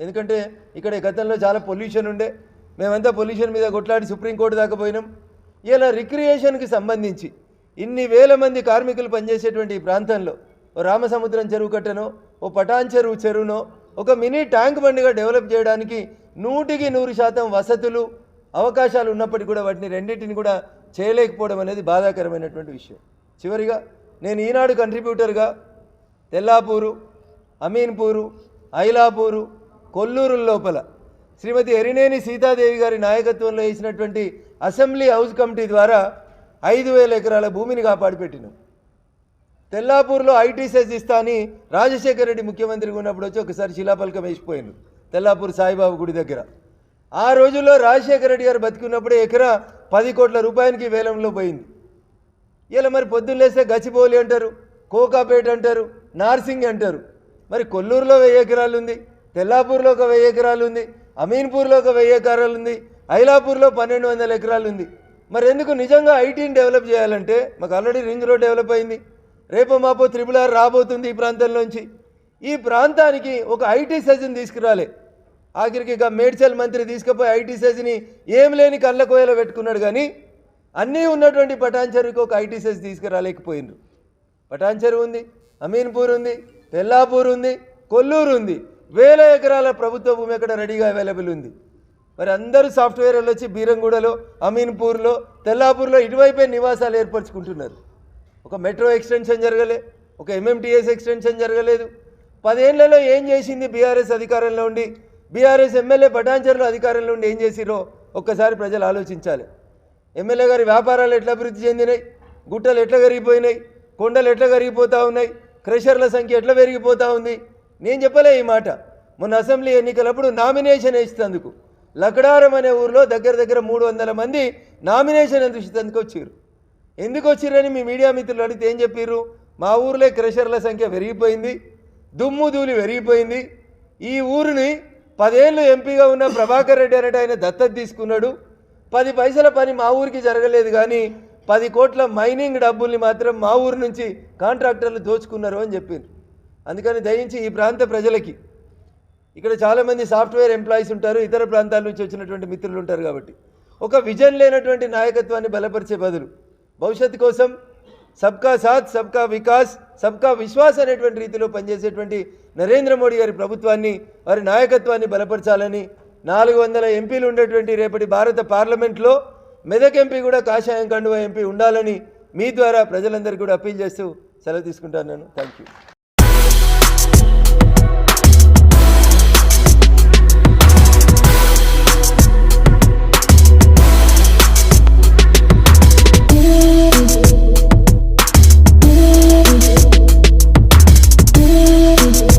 ఎందుకంటే ఇక్కడ గతంలో చాలా పొల్యూషన్ ఉండే, మేమంతా పొల్యూషన్ మీద కొట్లాడి సుప్రీంకోర్టు దాకా పోయినాం. ఇలా రిక్రియేషన్కి సంబంధించి ఇన్ని వేల మంది కార్మికులు పనిచేసేటువంటి ఈ ప్రాంతంలో ఓ రామసముద్రం చెరువు కట్టనో, ఓ పటాన్ చెరువు చెరువునో ఒక మినీ ట్యాంక్ బండిగా డెవలప్ చేయడానికి 100% వసతులు అవకాశాలు ఉన్నప్పటికీ కూడా వాటిని రెండింటిని కూడా చేయలేకపోవడం అనేది బాధాకరమైనటువంటి విషయం. చివరిగా నేను ఈనాడు కంట్రిబ్యూటర్గా తెల్లాపూరు, అమీన్పూరు, ఐలాపూరు, కొల్లూరు లోపల శ్రీమతి ఎరినేని సీతాదేవి గారి నాయకత్వంలో వేసినటువంటి అసెంబ్లీ హౌస్ కమిటీ ద్వారా 5,000 ఎకరాల భూమిని కాపాడి పెట్టినాం. తెల్లాపూర్లో ఐటీ సెజ్ ఇస్తా అని రాజశేఖర రెడ్డి ముఖ్యమంత్రిగా ఉన్నప్పుడు వచ్చి ఒకసారి శిలాపలకం వేసిపోయాను తెల్లాపూర్ సాయిబాబు గుడి దగ్గర. ఆ రోజుల్లో రాజశేఖర రెడ్డి గారు బతికున్నప్పుడే ఎకరా 10 కోట్ల రూపాయలకి వేలంలో పోయింది. ఇలా మరి పొద్దున్న లేస్తే గచ్చిబౌలి అంటారు, కోకాపేట అంటారు, నార్సింగ్ అంటారు. మరి కొల్లూరులో 1000 ఎకరాలు ఉంది, తెల్లాపూర్లో ఒక 1000 ఎకరాలు ఉంది, అమీన్పూర్లో ఒక 1000 ఎకరాలు ఉంది, ఐలాపూర్లో 1200 ఎకరాలు ఉంది. మరి ఎందుకు నిజంగా ఐటీని డెవలప్ చేయాలంటే మాకు ఆల్రెడీ రింగ్ రోడ్ డెవలప్ అయింది, రేపు మాపో RRR రాబోతుంది ఈ ప్రాంతంలోంచి. ఈ ప్రాంతానికి ఒక ఐటీ సెజ్ని తీసుకురాలే. ఆఖరికి ఇక మేడ్చల్ మంత్రి తీసుకుపోయి ఐటీ సెజ్ని ఏం లేని కళ్ళ కోయలో పెట్టుకున్నాడు. కానీ అన్నీ ఉన్నటువంటి పటాన్ చెరువుకి ఒక ఐటీ సెజ్ తీసుకురాలేకపోయినారు. పటాన్ చెరువు ఉంది, అమీన్పూర్ ఉంది, తెల్లాపూర్ ఉంది, కొల్లూరు ఉంది. 1000 ఎకరాల ప్రభుత్వ భూమి అక్కడ రెడీగా అవైలబుల్ ఉంది. మరి అందరూ సాఫ్ట్వేర్ వాళ్ళు వచ్చి బీరంగూడలో, అమీన్పూర్లో, తెల్లాపూర్లో ఇటువైపే నివాసాలు ఏర్పరచుకుంటున్నారు. ఒక మెట్రో ఎక్స్టెన్షన్ జరగలే, ఒక MMTS ఎక్స్టెన్షన్ జరగలేదు. 10 ఏళ్లలో ఏం చేసింది బీఆర్ఎస్ అధికారంలో ఉండి, బీఆర్ఎస్ ఎమ్మెల్యే పటాన్ చెరువులో అధికారంలో ఉండి ఏం చేసిరో ఒక్కసారి ప్రజలు ఆలోచించాలి. ఎమ్మెల్యే గారి వ్యాపారాలు ఎట్లా అభివృద్ధి చెందినాయి, గుట్టలు ఎట్లా కరిగిపోయినాయి, కొండలు ఎట్లా కరిగిపోతూ ఉన్నాయి, క్రషర్ల సంఖ్య ఎట్లా పెరిగిపోతూ ఉంది. నేను చెప్పలే ఈ మాట. మొన్న అసెంబ్లీ ఎన్నికలప్పుడు నామినేషన్ వేసేందుకు లకడారం అనే ఊరిలో దగ్గర 300 మంది నామినేషన్ ఎందుకు వచ్చారు. ఎందుకు వచ్చిరని మీ మీడియా మిత్రులు అడిగితే ఏం చెప్పారు? మా ఊరిలో క్రషర్ల సంఖ్య పెరిగిపోయింది, దుమ్ము ధూళి పెరిగిపోయింది. ఈ ఊరిని 10 ఏళ్ళు ఎంపీగా ఉన్న ప్రభాకర్ రెడ్డి అనేట ఆయన దత్తత తీసుకున్నాడు. 10 పైసల పని మా ఊరికి జరగలేదు, కానీ 10 కోట్ల మైనింగ్ డబ్బుల్ని మాత్రం మా ఊరు నుంచి కాంట్రాక్టర్లు దోచుకున్నారు అని చెప్పారు. అందుకని దయించి ఈ ప్రాంత ప్రజలకి, ఇక్కడ చాలామంది సాఫ్ట్వేర్ ఎంప్లాయీస్ ఉంటారు, ఇతర ప్రాంతాల నుంచి వచ్చినటువంటి మిత్రులు ఉంటారు, కాబట్టి ఒక విజన్ లేనటువంటి నాయకత్వాన్ని బలపరిచే బదులు భవిష్యత్తు కోసం సబ్కా సాత్, సబ్కా వికాస్, సబ్కా విశ్వాస్ అనేటువంటి రీతిలో పనిచేసేటువంటి నరేంద్ర మోడీ గారి ప్రభుత్వాన్ని, వారి నాయకత్వాన్ని బలపరచాలని, 400 ఎంపీలు ఉండేటువంటి రేపటి భారత పార్లమెంట్లో మెదక్ ఎంపీ కూడా కాషాయం కండువా ఎంపీ ఉండాలని మీ ద్వారా ప్రజలందరికీ కూడా అప్పీల్ చేస్తూ సెలవు తీసుకుంటాను. Thank you.